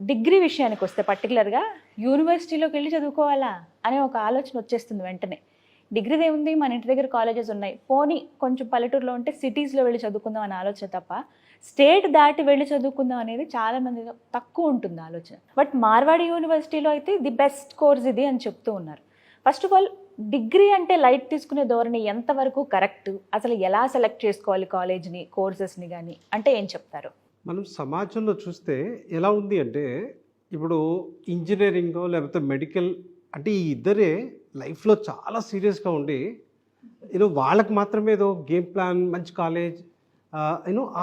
Degree విషయానికి వస్తే పర్టికులర్గా యూనివర్సిటీలోకి వెళ్ళి చదువుకోవాలా అనే ఒక ఆలోచన వచ్చేస్తుంది వెంటనే. డిగ్రీది ఏముంది, మన ఇంటి దగ్గర కాలేజెస్ ఉన్నాయి, పోనీ కొంచెం పల్లెటూరులో ఉంటే సిటీస్లో వెళ్ళి చదువుకుందాం అనే ఆలోచన తప్ప స్టేట్ దాటి వెళ్ళి చదువుకుందాం అనేది చాలా మంది తక్కువ ఉంటుంది ఆలోచన. బట్ మార్వాడి యూనివర్సిటీలో అయితే ది బెస్ట్ కోర్స్ ఇది అని చెప్తూ ఉన్నారు. ఫస్ట్ ఆఫ్ ఆల్ డిగ్రీ అంటే లైట్ తీసుకునే ధోరణి ఎంతవరకు కరెక్ట్, అసలు ఎలా సెలెక్ట్ చేసుకోవాలి కాలేజ్ని, కోర్సెస్ని కానీ అంటే ఏం చెప్తారు? మనం సమాజంలో చూస్తే ఎలా ఉంది అంటే, ఇప్పుడు ఇంజనీరింగ్ లేకపోతే మెడికల్ అంటే ఈ ఇద్దరే లైఫ్లో చాలా సీరియస్గా ఉండి వాళ్ళకి మాత్రమే ఏదో గేమ్ ప్లాన్, మంచి కాలేజ్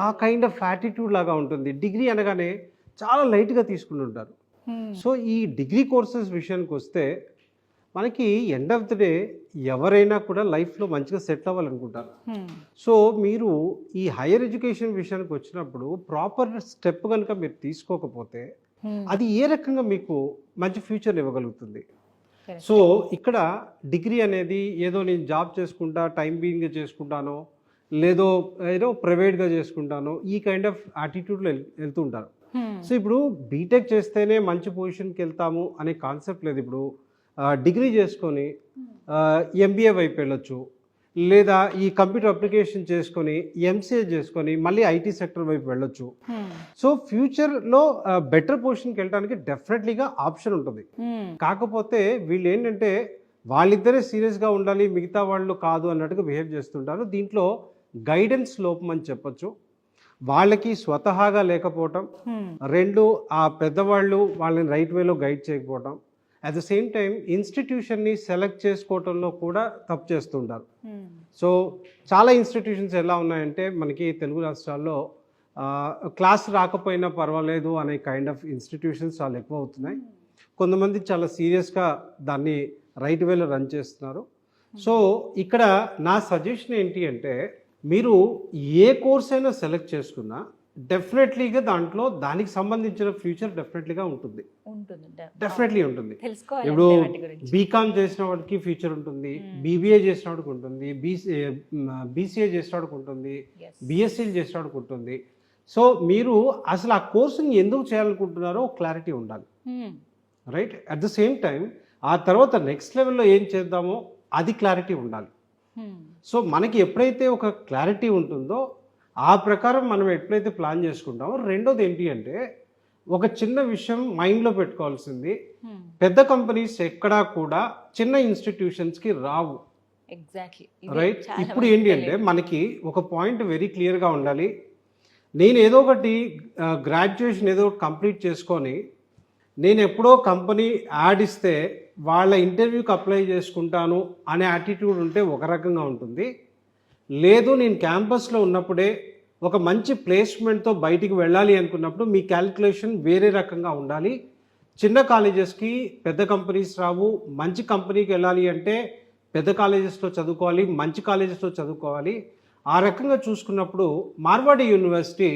ఆ కైండ్ ఆఫ్ యాటిట్యూడ్ లాగా ఉంటుంది. డిగ్రీ అనగానే చాలా లైట్గా తీసుకుంటుంటారు. సో ఈ డిగ్రీ కోర్సెస్ విషయానికి వస్తే మనకి ఎండ్ ఆఫ్ ది డే ఎవరైనా కూడా లైఫ్లో మంచిగా సెటిల్ అవ్వాలనుకుంటారు. సో మీరు ఈ హైయర్ ఎడ్యుకేషన్ విషయానికి వచ్చినప్పుడు ప్రాపర్ స్టెప్ కనుక మీరు తీసుకోకపోతే అది ఏ రకంగా మీకు మంచి ఫ్యూచర్ ఇవ్వగలుగుతుంది? సో ఇక్కడ డిగ్రీ అనేది ఏదో నేను జాబ్ చేసుకుంటా, టైం బీయింగ్గా చేసుకుంటానో, ఏదో ప్రైవేట్గా చేసుకుంటానో, ఈ కైండ్ ఆఫ్ యాటిట్యూడ్లో వెళ్తుంటారు. సో ఇప్పుడు బీటెక్ చేస్తేనే మంచి పొజిషన్కి వెళ్తాము అనే కాన్సెప్ట్ లేదు. ఇప్పుడు డిగ్రీ చేసుకొని ఎంబీఏ వైపు వెళ్ళొచ్చు, లేదా ఈ కంప్యూటర్ అప్లికేషన్ చేసుకొని ఎంసీఏ చేసుకొని మళ్ళీ ఐటీ సెక్టర్ వైపు వెళ్ళొచ్చు. సో ఫ్యూచర్లో బెటర్ పొజిషన్కి వెళ్ళడానికి డెఫినెట్లీగా ఆప్షన్ ఉంటుంది. కాకపోతే వీళ్ళు ఏంటంటే వాళ్ళిద్దరే సీరియస్గా ఉండాలి, మిగతా వాళ్ళు కాదు అన్నట్టుగా బిహేవ్ చేస్తుంటారు. దీంట్లో గైడెన్స్ లోపం అని చెప్పొచ్చు. వాళ్ళకి స్వతహాగా లేకపోవటం, రెండు ఆ పెద్దవాళ్ళు వాళ్ళని రైట్ వేలో గైడ్ చేయకపోవటం, అట్ ద సేమ్ టైం ఇన్స్టిట్యూషన్ని సెలెక్ట్ చేసుకోవటంలో కూడా తప్పు చేస్తుంటారు. సో చాలా ఇన్స్టిట్యూషన్స్ ఎలా ఉన్నాయంటే మనకి తెలుగు రాష్ట్రాల్లో క్లాస్ రాకపోయినా పర్వాలేదు అనే కైండ్ ఆఫ్ ఇన్స్టిట్యూషన్స్ చాలా ఎక్కువ అవుతున్నాయి. కొంతమంది చాలా సీరియస్గా దాన్ని రైట్ వేలో రన్ చేస్తున్నారు. సో ఇక్కడ నా సజెషన్ ఏంటి అంటే, మీరు ఏ కోర్స్ అయినా సెలెక్ట్ చేసుకున్నా డెఫినెట్లీగా దాంట్లో దానికి సంబంధించిన ఫ్యూచర్ డెఫినెట్లీగా ఉంటుంది. డెఫినెట్లీ ఉంటుంది. ఇప్పుడు బీకామ్ చేసిన వాడికి ఫ్యూచర్ ఉంటుంది, బీబీఏ చేసిన వాడికి ఉంటుంది, బీసీఏ చేసిన వాడికి ఉంటుంది, బీఎస్సీ చేసిన వాడికి ఉంటుంది. సో మీరు అసలు ఆ కోర్సుని ఎందుకు చేయాలనుకుంటున్నారో క్లారిటీ ఉండాలి, right? At the same time ఆ తర్వాత నెక్స్ట్ లెవెల్లో ఏం చేద్దామో అది క్లారిటీ ఉండాలి. సో మనకి ఎప్పుడైతే ఒక క్లారిటీ ఉంటుందో ఆ ప్రకారం మనం ఎప్పుడైతే ప్లాన్ చేసుకుంటామో, రెండోది ఏంటి అంటే ఒక చిన్న విషయం మైండ్లో పెట్టుకోవాల్సింది, పెద్ద కంపెనీస్ ఎక్కడా కూడా చిన్న ఇన్స్టిట్యూషన్స్కి రావు. Exactly right. ఇప్పుడు ఏంటి అంటే మనకి ఒక పాయింట్ వెరీ క్లియర్గా ఉండాలి. నేను ఏదో ఒకటి గ్రాడ్యుయేషన్ ఏదో ఒకటి కంప్లీట్ చేసుకొని నేను ఎప్పుడో కంపెనీ యాడ్ ఇస్తే వాళ్ళ ఇంటర్వ్యూకి అప్లై చేసుకుంటాను అనే యాటిట్యూడ్ ఉంటే ఒక రకంగా ఉంటుంది. లేదు, నేను క్యాంపస్లో ఉన్నప్పుడే ఒక మంచి ప్లేస్మెంట్తో బయటికి వెళ్ళాలి అనుకున్నప్పుడు మీ క్యాలిక్యులేషన్ వేరే రకంగా ఉండాలి. చిన్న కాలేజెస్కి పెద్ద కంపెనీస్ రావు. మంచి కంపెనీకి వెళ్ళాలి అంటే పెద్ద కాలేజెస్లో చదువుకోవాలి, మంచి కాలేజెస్లో చదువుకోవాలి. ఆ రకంగా చూసుకున్నప్పుడు మార్వాడి యూనివర్సిటీ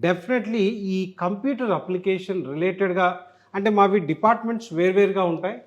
డెఫినెట్లీ ఈ కంప్యూటర్ అప్లికేషన్ రిలేటెడ్గా, అంటే మావి డిపార్ట్మెంట్స్ వేరువేరుగా ఉంటాయి.